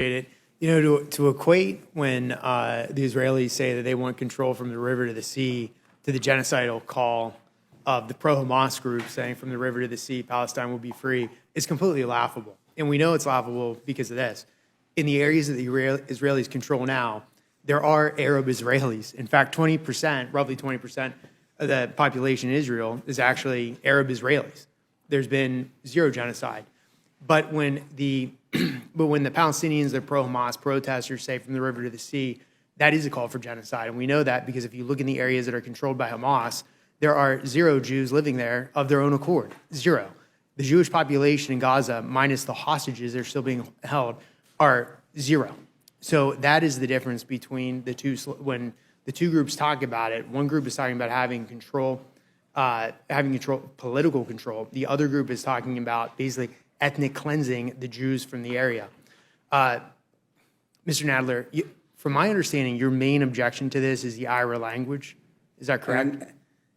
it. To equate when the Israelis say that they want control from the river to the sea to the genocidal call of the pro-Hamas group saying from the river to the sea, Palestine will be free, is completely laughable. And we know it's laughable because of this. In the areas that the Israelis control now, there are Arab Israelis. In fact, 20%, roughly 20% of the population in Israel is actually Arab Israelis. There's been zero genocide. But when the Palestinians, the pro-Hamas protesters say from the river to the sea, that is a call for genocide. And we know that because if you look in the areas that are controlled by Hamas, there are zero Jews living there of their own accord. Zero. The Jewish population in Gaza, minus the hostages that are still being held, are zero. So that is the difference between the two. When the two groups talk about it, one group is talking about having control, political control. The other group is talking about basically ethnic cleansing the Jews from the area. Mr. Nadler, from my understanding, your main objection to this is the IRA language. Is that correct?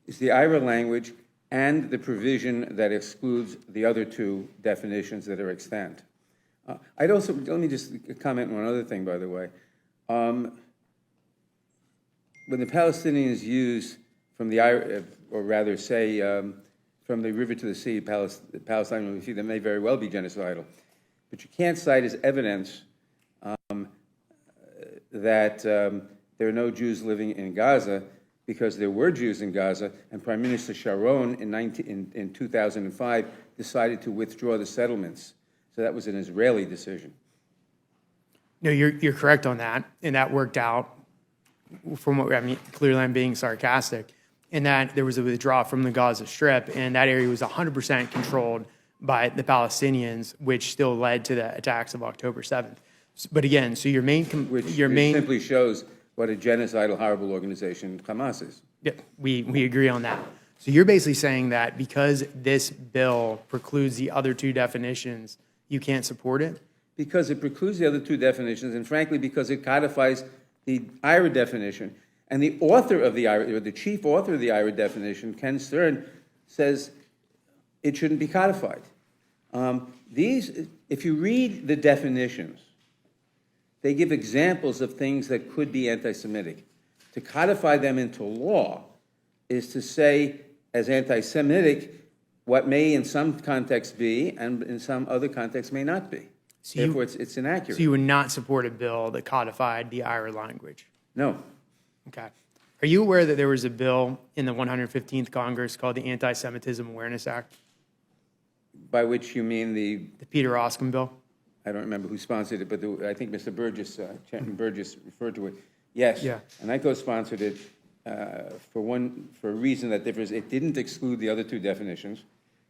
It's the IRA language and the provision that excludes the other two definitions that are extant. I'd also, let me just comment on one other thing, by the way. When the Palestinians use from the IRA, or rather say from the river to the sea, Palestine, that may very well be genocidal. But you can't cite as evidence that there are no Jews living in Gaza, because there were Jews in Gaza, and Prime Minister Sharon in 2005 decided to withdraw the settlements. So that was an Israeli decision. No, you're correct on that, and that worked out. From what I mean, clearly I'm being sarcastic, in that there was a withdrawal from the Gaza Strip, and that area was 100% controlled by the Palestinians, which still led to the attacks of October 7th. But again, so your main simply shows what a genocidal, horrible organization Hamas is. Yeah, we agree on that. So you're basically saying that because this bill precludes the other two definitions, you can't support it? Because it precludes the other two definitions, and frankly, because it codifies the IRA definition. And the author of the IRA, or the chief author of the IRA definition, Ken Stern, says it shouldn't be codified. If you read the definitions, they give examples of things that could be anti-Semitic. To codify them into law is to say, as anti-Semitic, what may in some contexts be, and in some other contexts may not be. So therefore, it's inaccurate. So you would not support a bill that codified the IRA language? No. Okay. Are you aware that there was a bill in the 115th Congress called the Antisemitism Awareness Act? By which you mean the Peter Oskin bill? I don't remember who sponsored it, but I think Mr. Burgess, Chairman Burgess, referred to it. Yes. Yeah. And I co-sponsored it for a reason that differs. It didn't exclude the other two definitions,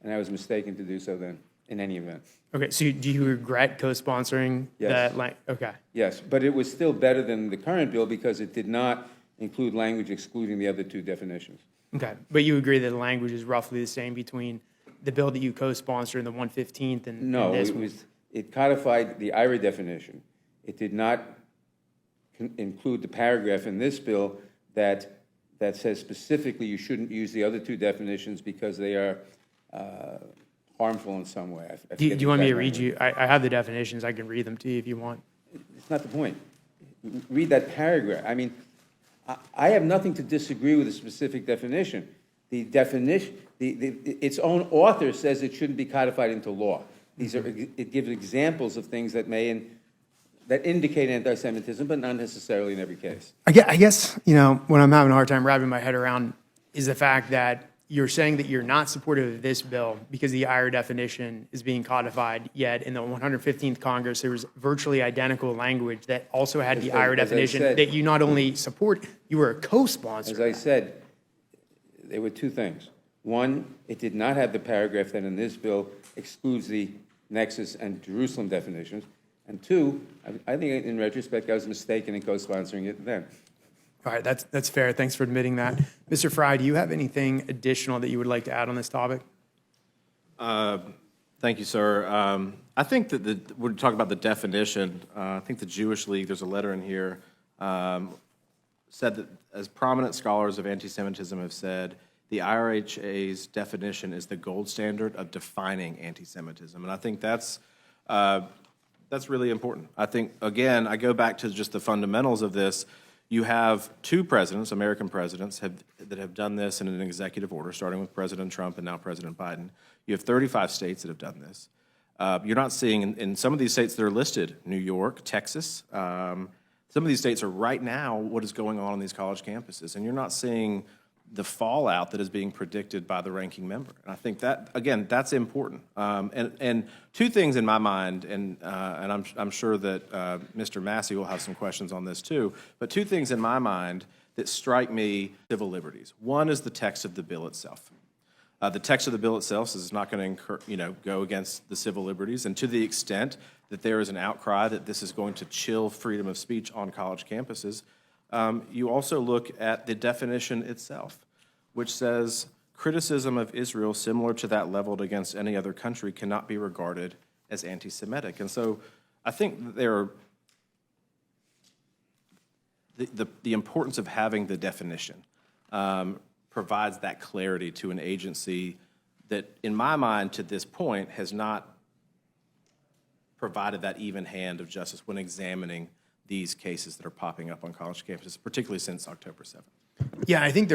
and I was mistaken to do so then, in any event. Okay, so do you regret co-sponsoring that? Okay. Yes, but it was still better than the current bill because it did not include language excluding the other two definitions. Okay, but you agree that the language is roughly the same between the bill that you co-sponsored in the 115th and this one? It codified the IRA definition. It did not include the paragraph in this bill that says specifically you shouldn't use the other two definitions because they are harmful in some way. Do you want me to read you? I have the definitions. I can read them to you if you want. It's not the point. Read that paragraph. I mean, I have nothing to disagree with the specific definition. The definition, its own author says it shouldn't be codified into law. It gives examples of things that that indicate anti-Semitism, but not necessarily in every case. I guess, what I'm having a hard time wrapping my head around is the fact that you're saying that you're not supportive of this bill because the IRA definition is being codified, yet in the 115th Congress, there was virtually identical language that also had the IRA definition that you not only support, you were a co-sponsor. As I said, there were two things. One, it did not have the paragraph that in this bill excludes the Nexus and Jerusalem definitions. And two, I think in retrospect, I was mistaken in co-sponsoring it then. All right, that's fair. Thanks for admitting that. Mr. Fry, do you have anything additional that you would like to add on this topic? Thank you, sir. I think that we're talking about the definition. I think the Jewish League, there's a letter in here, said that as prominent scholars of anti-Semitism have said, the IRHA's definition is the gold standard of defining anti-Semitism. And I think that's That's really important. I think, again, I go back to just the fundamentals of this. You have two presidents, American presidents, that have done this in an executive order, starting with President Trump and now President Biden. You have 35 states that have done this. You're not seeing, in some of these states that are listed, New York, Texas, some of these states are right now what is going on these college campuses, and you're not seeing the fallout that is being predicted by the ranking member. And I think that, again, that's important. And two things in my mind, and I'm sure that Mr. Massey will have some questions on this too, but two things in my mind that strike me civil liberties. One is the text of the bill itself. The text of the bill itself is not going to go against the civil liberties, and to the extent that there is an outcry that this is going to chill freedom of speech on college campuses, you also look at the definition itself, which says criticism of Israel similar to that leveled against any other country cannot be regarded as anti-Semitic. And so I think there are the importance of having the definition provides that clarity to an agency that, in my mind, to this point, has not provided that even hand of justice when examining these cases that are popping up on college campuses, particularly since October 7th. Yeah, I think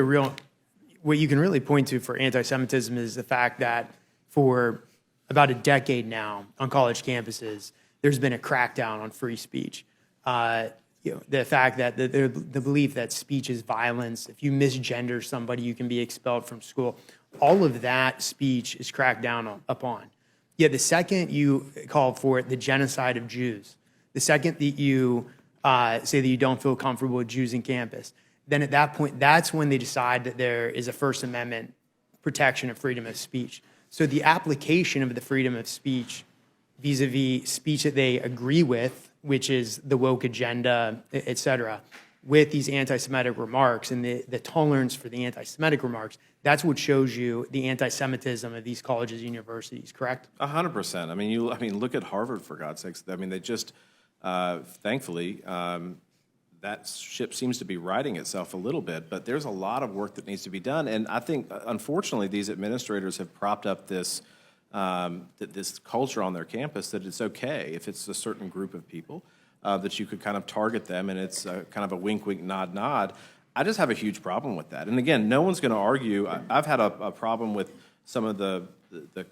what you can really point to for anti-Semitism is the fact that for about a decade now on college campuses, there's been a crackdown on free speech. The fact that the belief that speech is violence, if you misgender somebody, you can be expelled from school. All of that speech is cracked down upon. Yet the second you call for the genocide of Jews, the second that you say that you don't feel comfortable with Jews in campus, then at that point, that's when they decide that there is a First Amendment protection of freedom of speech. So the application of the freedom of speech vis-a-vis speech that they agree with, which is the woke agenda, et cetera, with these anti-Semitic remarks and the tolerance for the anti-Semitic remarks, that's what shows you the anti-Semitism of these colleges and universities, correct? 100%. I mean, look at Harvard, for God's sakes. I mean, they just, thankfully, that ship seems to be righting itself a little bit, but there's a lot of work that needs to be done. And I think, unfortunately, these administrators have propped up this this culture on their campus that it's okay if it's a certain group of people, that you could kind of target them, and it's kind of a wink, wink, nod, nod. I just have a huge problem with that. And again, no one's going to argue. I've had a problem with some of the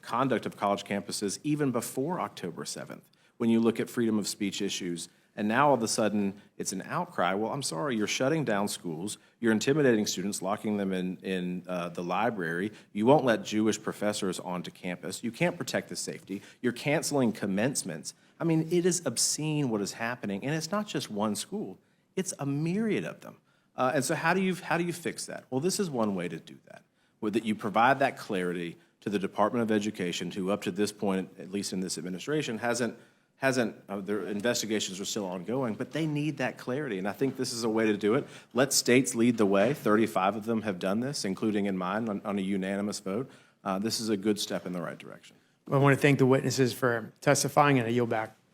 conduct of college campuses even before October 7th, when you look at freedom of speech issues. And now all of a sudden it's an outcry. Well, I'm sorry, you're shutting down schools, you're intimidating students, locking them in the library, you won't let Jewish professors onto campus, you can't protect the safety, you're canceling commencements. I mean, it is obscene what is happening, and it's not just one school, it's a myriad of them. And so how do you fix that? Well, this is one way to do that, that you provide that clarity to the Department of Education, who up to this point, at least in this administration, hasn't their investigations are still ongoing, but they need that clarity, and I think this is a way to do it. Let states lead the way. 35 of them have done this, including in mine, on a unanimous vote. This is a good step in the right direction. I want to thank the witnesses for testifying, and I yield back.